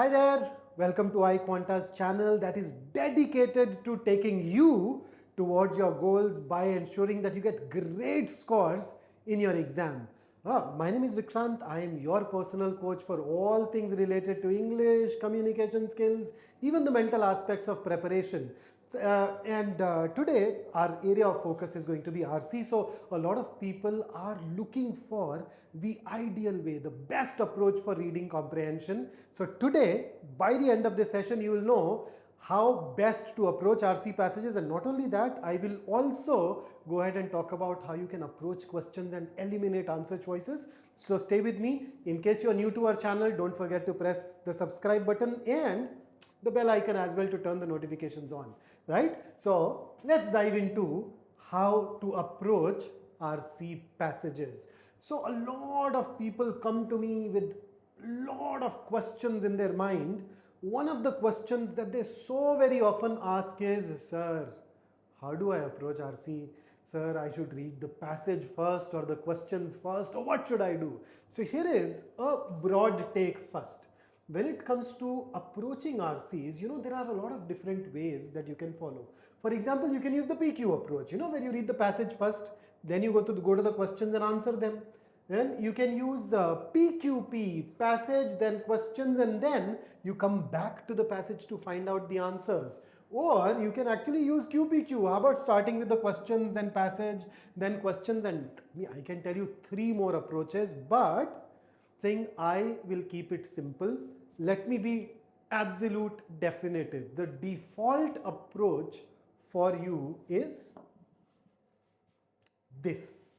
Hi there, welcome to iQuanta's channel that is dedicated to taking you towards your goals by ensuring that you get great scores in your exam. My name is Vikrant. I am your personal coach for all things related to English, communication skills, even the mental aspects of preparation. Today our area of focus is going to be RC. So a lot of people are looking for the ideal way, the best approach for reading comprehension. So today, by the end of this session, you will know how best to approach RC passages, and not only that, I will also go ahead and talk about how you can approach questions and eliminate answer choices. So stay with me. In case you are new to our channel, don't forget to press the subscribe button and the bell icon as well to turn the notifications on, right? So let's dive into how to approach RC passages. So a lot of people come to me with a lot of questions in their mind. One of the questions that they so very often ask is, sir, how do I approach RC? Sir, I should read the passage first or the questions first, or what should I do? So here is a broad take first. When it comes to approaching RCs, there are a lot of different ways that you can follow. For example, you can use the PQ approach, where you read the passage first, then you go to the questions and answer them. Then you can use PQP, passage, then questions, and then you come back to the passage to find out the answers. Or you can actually use QPQ. How about starting with the questions, then passage, then questions, and I can tell you 3 more approaches, but saying I will keep it simple. Let me be absolute definitive. The default approach for you is this.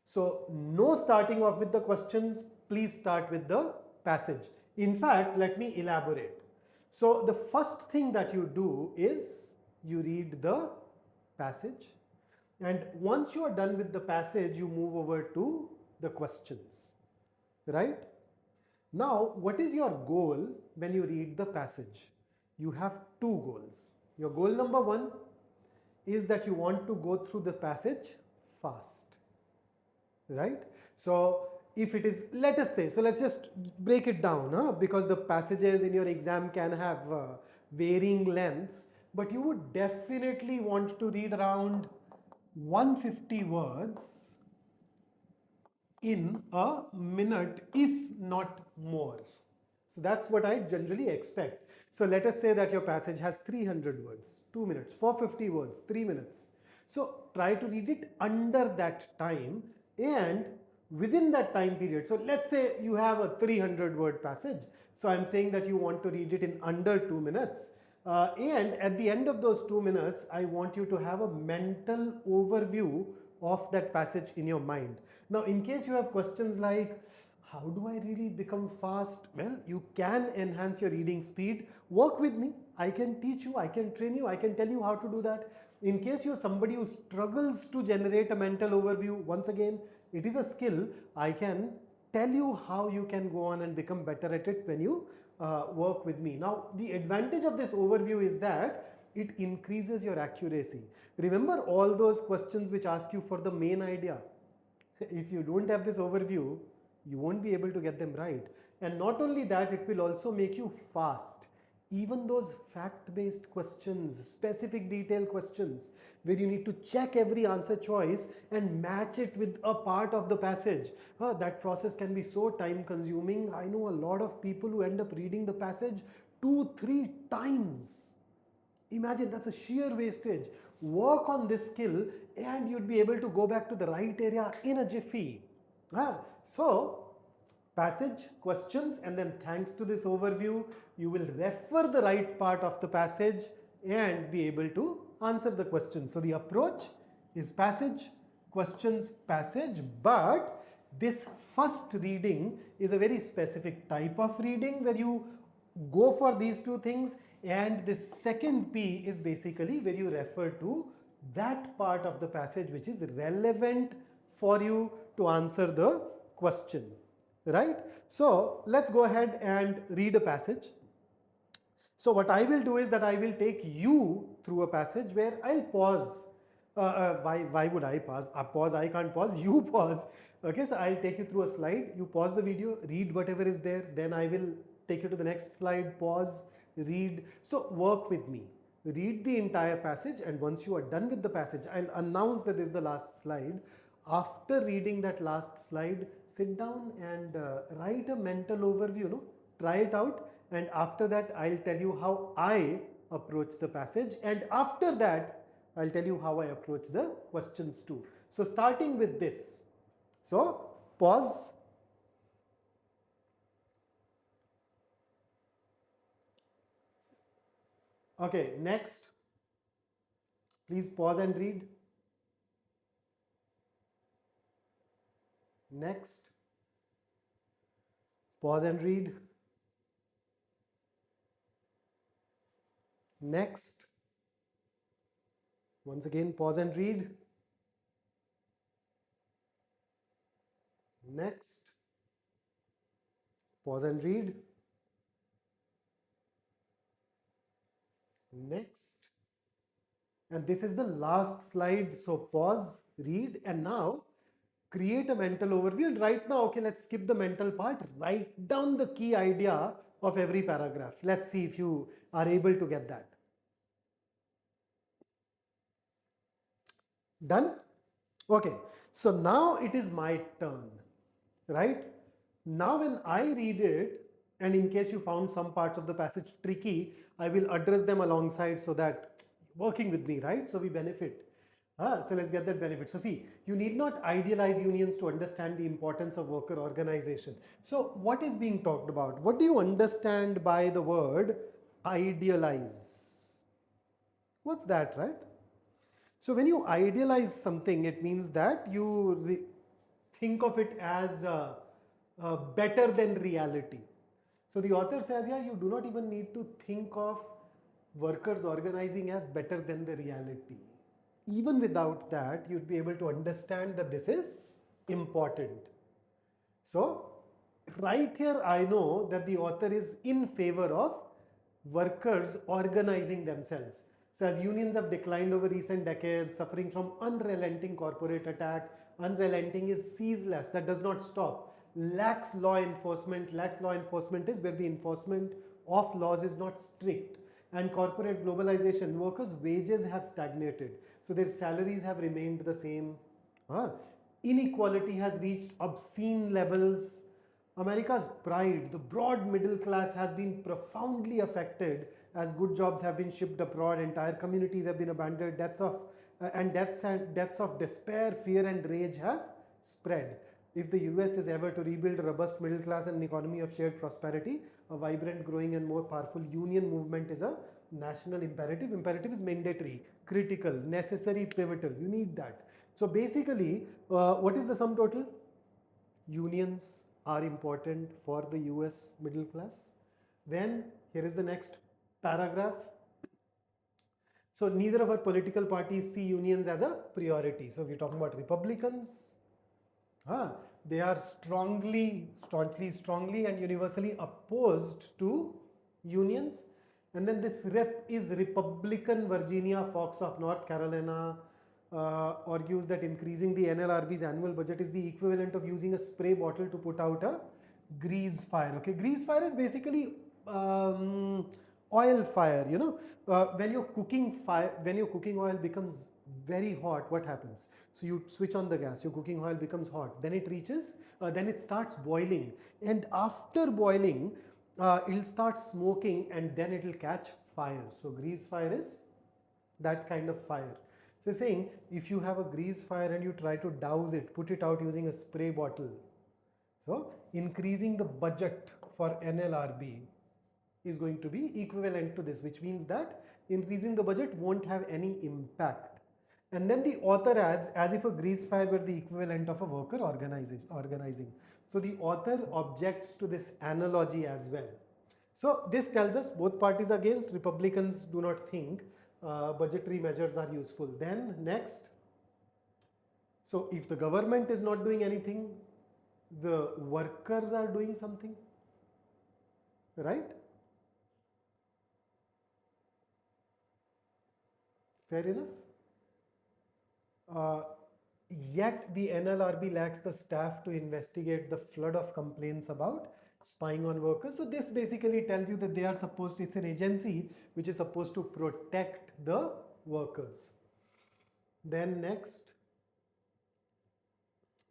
So no starting off with the questions, please start with the passage. In fact, let me elaborate. So the first thing that you do is you read the passage, and once you are done with the passage, you move over to the questions, right? Now, what is your goal when you read the passage? You have 2 goals. Your goal number 1 is that you want to go through the passage fast, right? So if it is, let us say, so let's just break it down, because the passages in your exam can have varying lengths, but you would definitely want to read around 150 words in a minute, if not more. So that's what I generally expect. So let us say that your passage has 300 words, 2 minutes, 450 words, 3 minutes. So try to read it under that time and within that time period. So let's say you have a 300 word passage. So I'm saying that you want to read it in under 2 minutes. And at the end of those 2 minutes, I want you to have a mental overview of that passage in your mind. Now, in case you have questions like, how do I really become fast? Well, you can enhance your reading speed. Work with me. I can teach you, I can train you, I can tell you how to do that. In case you're somebody who struggles to generate a mental overview, once again, it is a skill. I can tell you how you can go on and become better at it when you work with me. Now, the advantage of this overview is that it increases your accuracy. Remember all those questions which ask you for the main idea. If you don't have this overview, you won't be able to get them right. And not only that, it will also make you fast. Even those fact-based questions, specific detail questions, where you need to check every answer choice and match it with a part of the passage. That process can be so time consuming. I know a lot of people who end up reading the passage 2-3 times. Imagine, that's a sheer wastage. Work on this skill and you'd be able to go back to the right area in a jiffy. So passage, questions, and then thanks to this overview, you will refer the right part of the passage and be able to answer the question. So the approach is passage, questions, passage, but this first reading is a very specific type of reading where you go for these 2 things, and the second P is basically where you refer to that part of the passage which is relevant for you to answer the question, right? So let's go ahead and read a passage. So what I will do is that I will take you through a passage where I'll pause. Why would I pause? Pause, I can't pause, you pause. Okay, so I'll take you through a slide, you pause the video, read whatever is there, then I will take you to the next slide, pause, read. So work with me. Read the entire passage, and once you are done with the passage, I'll announce that this is the last slide. After reading that last slide, sit down and write a mental overview, no? Try it out, and after that I'll tell you how I approach the passage, and after that I'll tell you how I approach the questions too. So starting with this. So pause. Okay, next. Please pause and read. Next. Pause and read. Next. Once again, pause and read. Next. Pause and read. Next. And this is the last slide. So pause, read, and now create a mental overview. And right now, okay, let's skip the mental part. Write down the key idea of every paragraph. Let's see if you are able to get that. Done? Okay. So now it is my turn, right? Now when I read it, and in case you found some parts of the passage tricky, I will address them alongside so that working with me, right? So we benefit. So let's get that benefit. So see, you need not idealize unions to understand the importance of worker organization. So what is being talked about? What do you understand by the word idealize? What's that, right? So when you idealize something, it means that you think of it as better than reality. So the author says, yeah, you do not even need to think of workers organizing as better than the reality. Even without that, you'd be able to understand that this is important. So right here, I know that the author is in favor of workers organizing themselves. So as unions have declined over recent decades, suffering from unrelenting corporate attack, unrelenting is ceaseless, that does not stop. Lax law enforcement is where the enforcement of laws is not strict. And corporate globalization, workers' wages have stagnated. So their salaries have remained the same. Inequality has reached obscene levels. America's pride, the broad middle class, has been profoundly affected as good jobs have been shipped abroad, entire communities have been abandoned, deaths of despair, fear and rage have spread. If the US is ever to rebuild a robust middle class and an economy of shared prosperity, a vibrant, growing and more powerful union movement is a national imperative. Imperative is mandatory, critical, necessary, pivotal. You need that. So basically, what is the sum total? Unions are important for the US middle class. Then here is the next paragraph. So neither of our political parties see unions as a priority. So we're talking about Republicans. They are strongly and universally opposed to unions. And then this rep is Republican Virginia Fox of North Carolina argues that increasing the NLRB's annual budget is the equivalent of using a spray bottle to put out a grease fire. Okay, grease fire is basically oil fire. You know, when your cooking oil becomes very hot, what happens? So you switch on the gas, your cooking oil becomes hot, then it starts boiling, and after boiling it'll start smoking, and then it'll catch fire. So grease fire is that kind of fire. So saying, if you have a grease fire and you try to douse it, put it out using a spray bottle, so increasing the budget for NLRB is going to be equivalent to this, which means that increasing the budget won't have any impact. And then the author adds, as if a grease fire were the equivalent of a worker organizing. So the author objects to this analogy as well. So this tells us both parties are against. Republicans do not think budgetary measures are useful. Then next, so if the government is not doing anything, the workers are doing something, right? Fair enough. Yet the NLRB lacks the staff to investigate the flood of complaints about spying on workers. So this basically tells you that they are supposed, it's an agency which is supposed to protect the workers. Then next,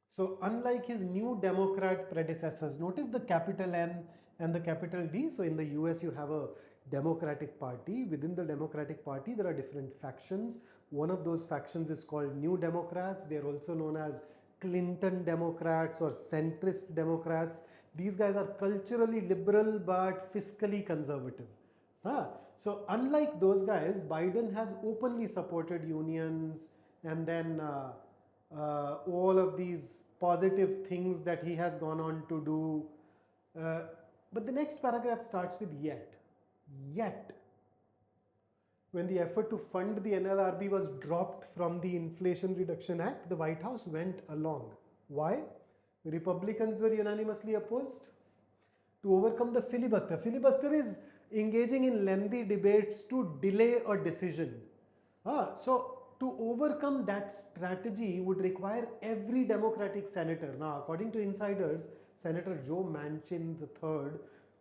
so unlike his New Democrat predecessors, notice the capital N and the capital D. So in the US you have a Democratic Party. Within the Democratic Party there are different factions. One of those factions is called New Democrats. They are also known as Clinton Democrats or centrist Democrats. These guys are culturally liberal but fiscally conservative. So unlike those guys, Biden has openly supported unions and then all of these positive things that he has gone on to do. But the next paragraph starts with yet. Yet, when the effort to fund the NLRB was dropped from the Inflation Reduction Act, the White House went along. Why? Republicans were unanimously opposed. To overcome the filibuster. Filibuster is engaging in lengthy debates to delay a decision. So to overcome that strategy would require every Democratic senator. Now, according to insiders, Senator Joe Manchin III,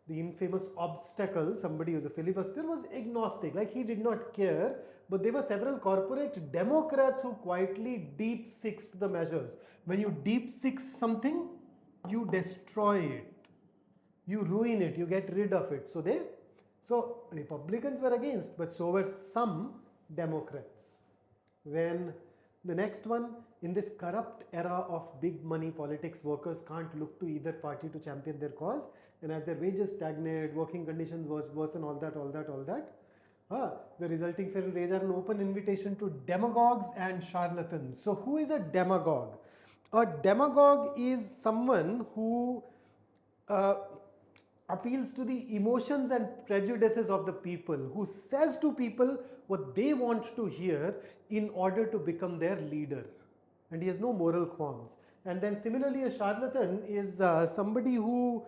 the infamous obstacle, somebody who's a filibuster, was agnostic. Like he did not care, but there were several corporate Democrats who quietly deep-sixed the measures. When you deep-six something, you destroy it. You ruin it, you get rid of it. So Republicans were against, but so were some Democrats. Then the next one, in this corrupt era of big money politics, workers can't look to either party to champion their cause, and as their wages stagnate, working conditions worsen, all that, the resulting fear and rage are an open invitation to demagogues and charlatans. So who is a demagogue? A demagogue is someone who appeals to the emotions and prejudices of the people, who says to people what they want to hear in order to become their leader, and he has no moral qualms. And then similarly, a charlatan is somebody who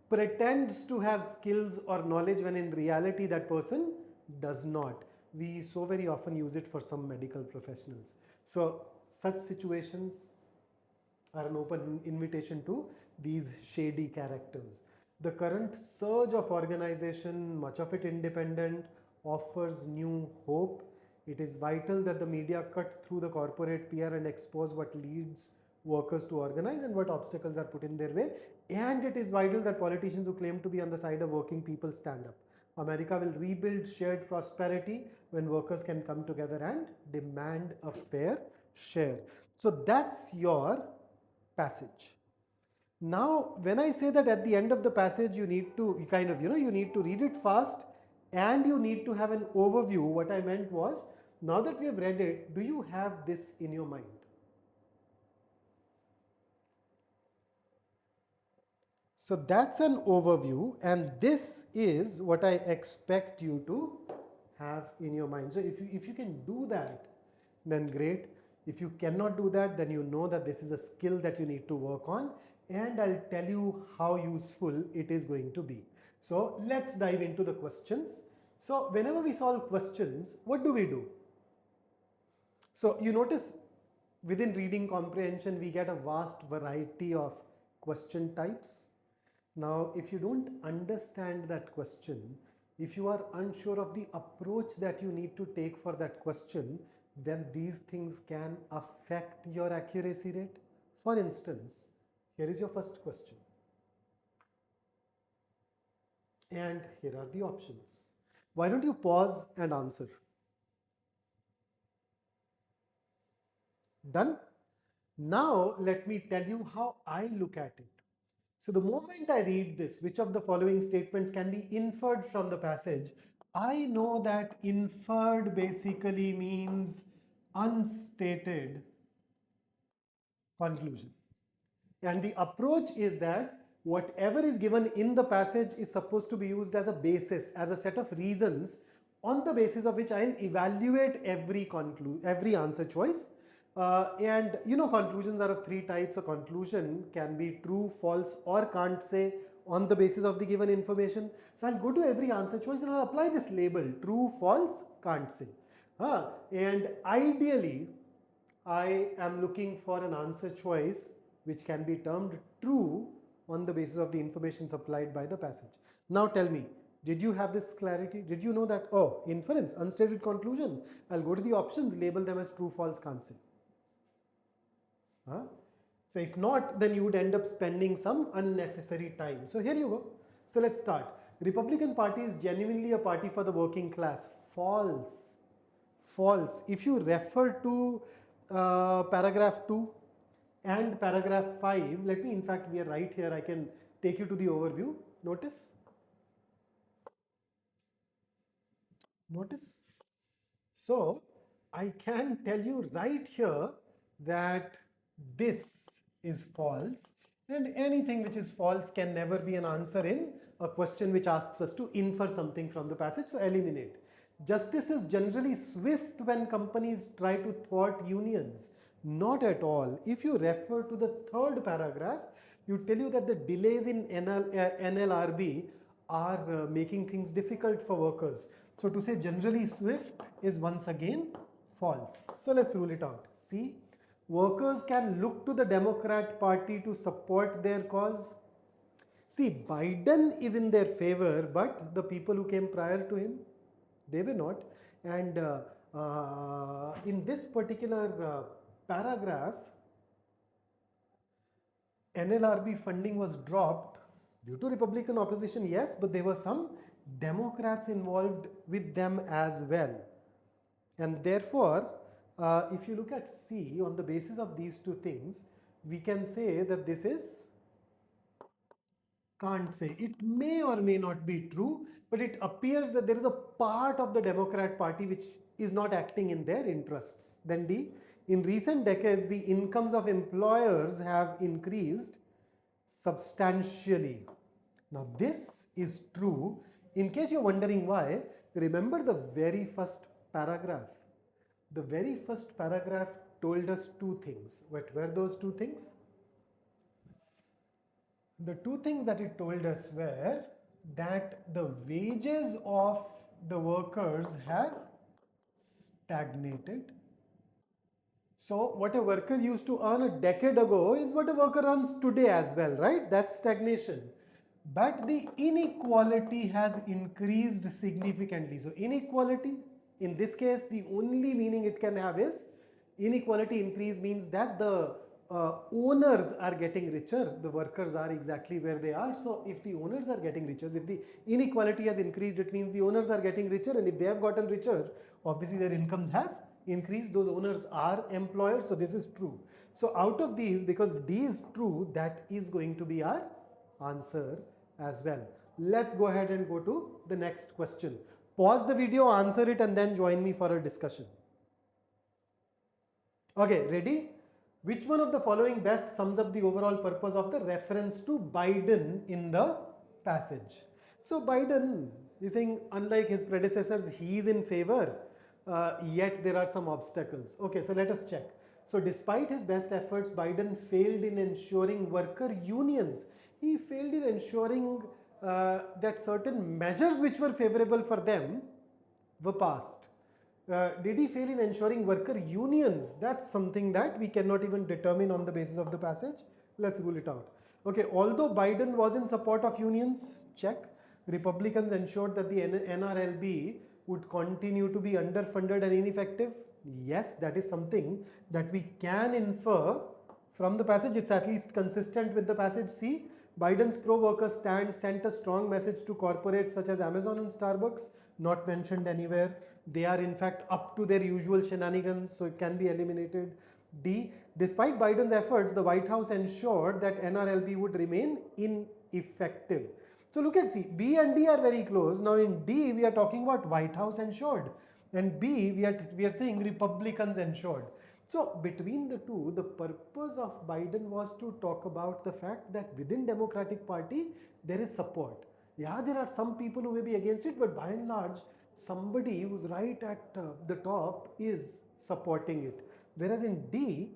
pretends to have skills or knowledge when in reality that person does not. We so very often use it for some medical professionals. So such situations are an open invitation to these shady characters. The current surge of organization, much of it independent, offers new hope. It is vital that the media cut through the corporate PR and expose what leads workers to organize and what obstacles are put in their way. And it is vital that politicians who claim to be on the side of working people stand up. America will rebuild shared prosperity when workers can come together and demand a fair share. So that's your passage. Now, when I say that at the end of the passage, you need to you need to read it fast and you need to have an overview. What I meant was, now that we have read it, do you have this in your mind? So that's an overview, and this is what I expect you to have in your mind. So if you can do that, then great. If you cannot do that, then you know that this is a skill that you need to work on, and I'll tell you how useful it is going to be. So let's dive into the questions. So whenever we solve questions, what do? So you notice within reading comprehension, we get a vast variety of question types. Now, if you don't understand that question, if you are unsure of the approach that you need to take for that question, then these things can affect your accuracy rate. For instance, here is your first question. And here are the options. Why don't you pause and answer? Done? Now, let me tell you how I look at it. So the moment I read this, which of the following statements can be inferred from the passage, I know that inferred basically means unstated conclusion. And the approach is that whatever is given in the passage is supposed to be used as a basis, as a set of reasons on the basis of which I'll evaluate every answer choice. And conclusions are of three types. A conclusion can be true, false, or can't say on the basis of the given information. So I'll go to every answer choice and I'll apply this label: true, false, can't say. And ideally, I am looking for an answer choice which can be termed true on the basis of the information supplied by the passage. Now tell me, did you have this clarity? Did you know that, oh, inference, unstated conclusion, I'll go to the options, label them as true, false, can't say. Huh? So if not, then you would end up spending some unnecessary time. So here you go. So let's start. Republican Party is genuinely a party for the working class. False. False. If you refer to paragraph 2 and paragraph 5, let me, in fact, we are right here, I can take you to the overview. Notice. Notice. So I can tell you right here that this is false, and anything which is false can never be an answer in a question which asks us to infer something from the passage, so eliminate. Justice is generally swift when companies try to thwart unions. Not at all. If you refer to the third paragraph, you tell you that the delays in NLRB are making things difficult for workers. So to say generally swift is once again false. So let's rule it out. See, workers can look to the Democrat Party to support their cause. See, Biden is in their favor, but the people who came prior to him, they were not. And in this particular paragraph, NLRB funding was dropped due to Republican opposition, yes, but there were some Democrats involved with them as well. And therefore, if you look at C, on the basis of these two things, we can say that this is, can't say. It may or may not be true, but it appears that there is a part of the Democrat Party which is not acting in their interests. Then D, in recent decades, the incomes of employers have increased substantially. Now this is true. In case you're wondering why, remember the very first paragraph. The very first paragraph told us two things. What were those two things? The two things that it told us were that the wages of the workers have stagnated. So what a worker used to earn a decade ago is what a worker earns today as well, right? That's stagnation. But the inequality has increased significantly. So inequality, in this case, the only meaning it can have is inequality increase means that the owners are getting richer, the workers are exactly where they are. So if the owners are getting richer, if the inequality has increased, it means the owners are getting richer, and if they have gotten richer, obviously their incomes have increased. Those owners are employers, so this is true. So out of these, because D is true, that is going to be our answer as well. Let's go ahead and go to the next question. Pause the video, answer it, and then join me for a discussion. Okay, ready? Which one of the following best sums up the overall purpose of the reference to Biden in the passage? So Biden is saying, unlike his predecessors, he is in favor, yet there are some obstacles. Okay, so let us check. So despite his best efforts, Biden failed in ensuring worker unions. He failed in ensuring that certain measures which were favorable for them were passed. Did he fail in ensuring worker unions? That's something that we cannot even determine on the basis of the passage. Let's rule it out. Okay, although Biden was in support of unions, check. Republicans ensured that the NRLB would continue to be underfunded and ineffective. Yes, that is something that we can infer from the passage. It's at least consistent with the passage. See, Biden's pro-worker stand sent a strong message to corporates such as Amazon and Starbucks, not mentioned anywhere. They are in fact up to their usual shenanigans, so it can be eliminated. D, despite Biden's efforts, the White House ensured that NRLB would remain ineffective. So look at C, B and D are very close. Now in D, we are talking about White House ensured, and B, we are saying Republicans ensured. So between the two, the purpose of Biden was to talk about the fact that within Democratic Party, there is support. Yeah, there are some people who may be against it, but by and large, somebody who's right at the top is supporting it. Whereas in D,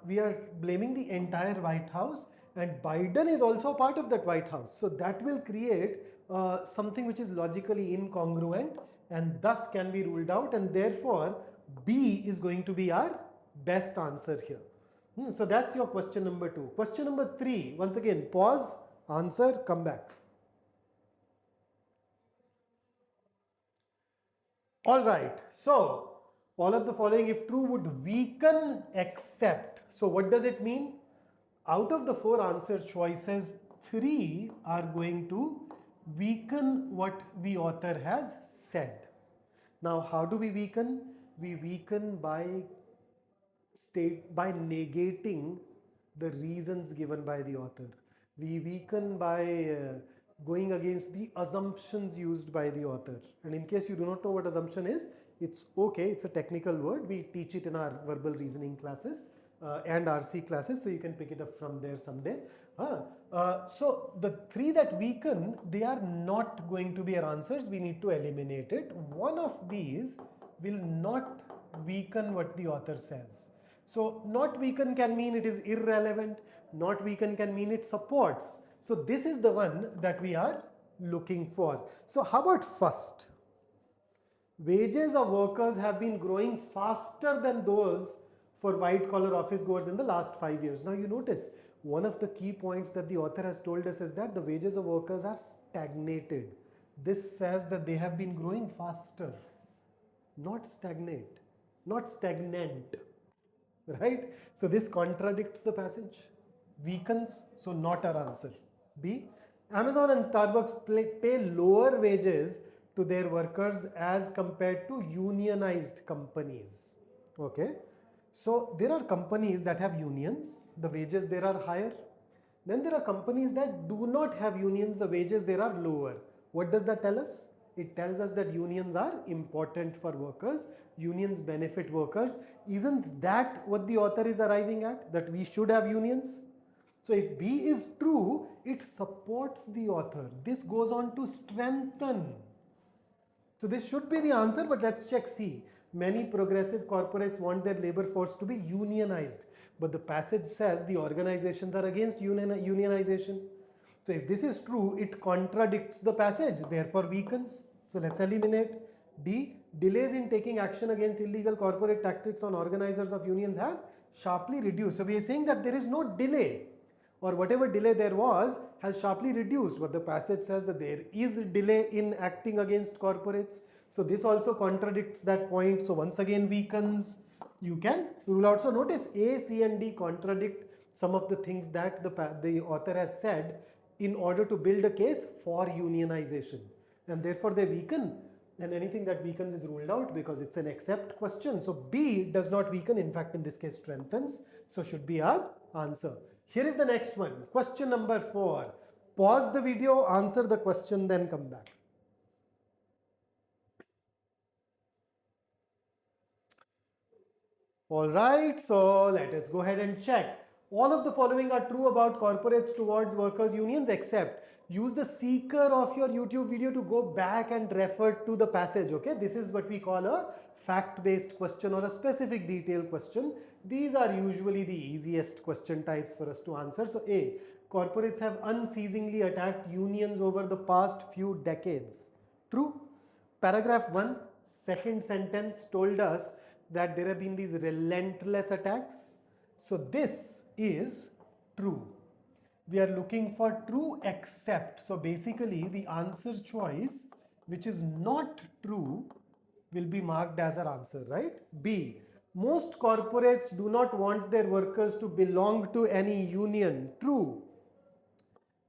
we are blaming the entire White House, and Biden is also part of that White House. So that will create something which is logically incongruent and thus can be ruled out, and therefore B is going to be our best answer here. So that's your question number 2. Question number 3, once again, pause, answer, come back. All right, so all of the following if true would weaken except. So what does it mean? Out of the 4 answer choices, 3 are going to weaken what the author has said. Now how do we weaken? We weaken by negating the reasons given by the author. We weaken by going against the assumptions used by the author. And in case you do not know what assumption is, it's okay, it's a technical word. We teach it in our verbal reasoning classes and RC classes, so you can pick it up from there someday. So the 3 that weaken, they are not going to be our answers. We need to eliminate it. One of these will not weaken what the author says. So not weaken can mean it is irrelevant, not weaken can mean it supports. So this is the one that we are looking for. So how about first? Wages of workers have been growing faster than those for white collar office goers in the last 5 years. Now you notice one of the key points that the author has told us is that the wages of workers are stagnated. This says that they have been growing faster, not stagnate, not stagnant. Right? So this contradicts the passage, weakens, so not our answer. B, Amazon and Starbucks pay lower wages to their workers as compared to unionized companies. Okay, so there are companies that have unions, the wages there are higher. Then there are companies that do not have unions, the wages there are lower. What does that tell us? It tells us that unions are important for workers, unions benefit workers. Isn't that what the author is arriving at, that we should have unions? So if B is true, it supports the author. This goes on to strengthen. So this should be the answer, but let's check C. Many progressive corporates want their labor force to be unionized, but the passage says the organizations are against unionization. So if this is true, it contradicts the passage, therefore weakens. So let's eliminate. D, delays in taking action against illegal corporate tactics on organizers of unions have sharply reduced. So we are saying that there is no delay, or whatever delay there was has sharply reduced, but the passage says that there is delay in acting against corporates. So this also contradicts that point. So once again weakens. You will also notice A, C and D contradict some of the things that the author has said in order to build a case for unionization, and therefore they weaken, and anything that weakens is ruled out because it's an except question. So B does not weaken, in fact in this case strengthens, so should be our answer. Here is the next one, question number 4. Pause the video, answer the question, then come back. Alright, so let us go ahead and check. All of the following are true about corporates towards workers' unions, except use the seeker of your YouTube video to go back and refer to the passage. Okay, this is what we call a fact-based question or a specific detail question. These are usually the easiest question types for us to answer. So A, corporates have unceasingly attacked unions over the past few decades. True. Paragraph 1, second sentence told us that there have been these relentless attacks. So this is true. We are looking for true except. So basically the answer choice which is not true will be marked as our answer, right? B, most corporates do not want their workers to belong to any union. True.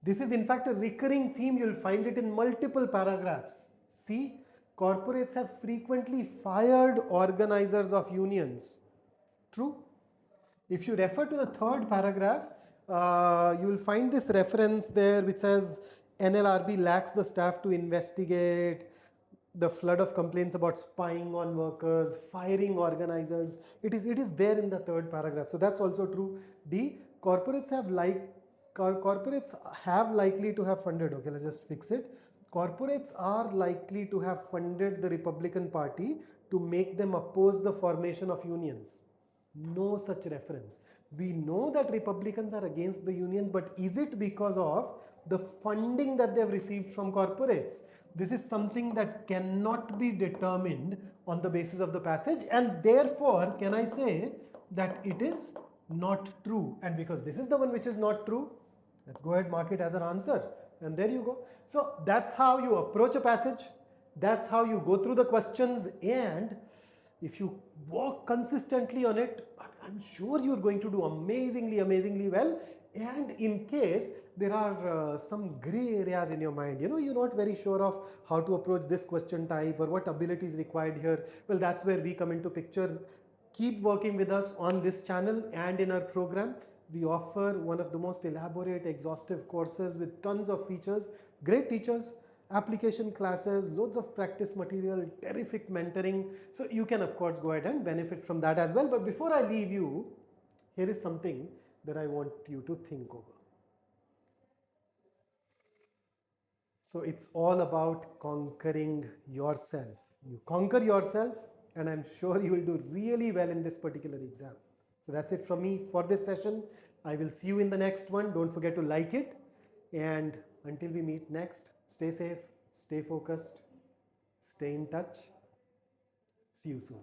This is in fact a recurring theme. You'll find it in multiple paragraphs. C, corporates have frequently fired organizers of unions. True. If you refer to the third paragraph, you will find this reference there which says NLRB lacks the staff to investigate the flood of complaints about spying on workers, firing organizers. It is there in the third paragraph. So that's also true. D, corporates have likely to have funded. Okay, let's just fix it. Corporates are likely to have funded the Republican Party to make them oppose the formation of unions. No such reference. We know that Republicans are against the unions, but is it because of the funding that they have received from corporates? This is something that cannot be determined on the basis of the passage, and therefore can I say that it is not true, and because this is the one which is not true, let's go ahead, mark it as an answer, and there you go. So that's how you approach a passage, that's how you go through the questions, and if you work consistently on it, I'm sure you're going to do amazingly well. And in case there are some gray areas in your mind, you know, you're not very sure of how to approach this question type or what ability is required here, well, that's where we come into picture. Keep working with us on this channel and in our program. We offer one of the most elaborate, exhaustive courses with tons of features, great teachers, application classes, loads of practice material, terrific mentoring. So you can of course go ahead and benefit from that as well. But before I leave you, here is something that I want you to think over. So it's all about conquering yourself. You conquer yourself, and I'm sure you will do really well in this particular exam. So that's it from me for this session. I will see you in the next one. Don't forget to like it. And until we meet next, stay safe, stay focused, stay in touch. See you soon.